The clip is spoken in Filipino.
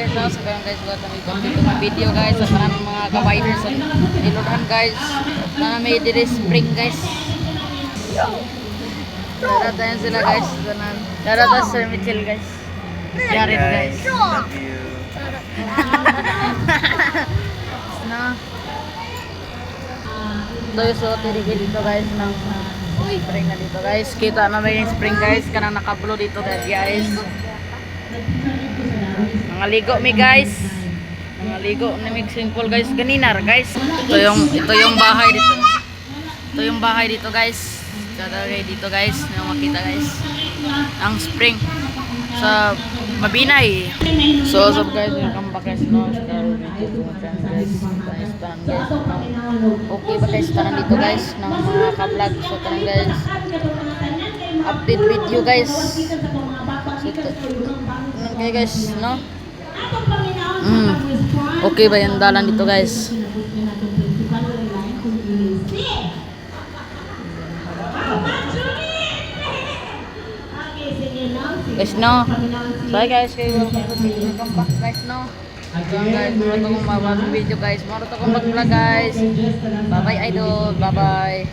Guys, sa karon guys, wala kami dito ng video guys sa tanan mga ka-riders sa Ilochan guys. Na may dire spring guys. Daratayan sila guys tanan. Darata Sir Mitchell guys. Jared guys. Love you. Na. Doyo so dito guys ng spring na dito guys. Kita na may spring guys kanang nakablo dito guys. Nangaligo mi guys. Nangaligo na mixing pool guys kanina guys. Ito yung bahay dito. Ito yung bahay dito guys. Tatagay dito guys, na makita guys. Ang spring sa Mabinay. So what's up guys, welcome back guys no. Guys, okay ba guys tanan dito guys ng mga ka-vlog so tanan guys. Update video guys. So, okay guys no. Okay ba yung dalan dito guys? Guys no. So hi guys, welcome back guys no. So guys, muro to kong mag-video guys. Muro to kong mag-vlog guys. Bye bye idol. Bye bye.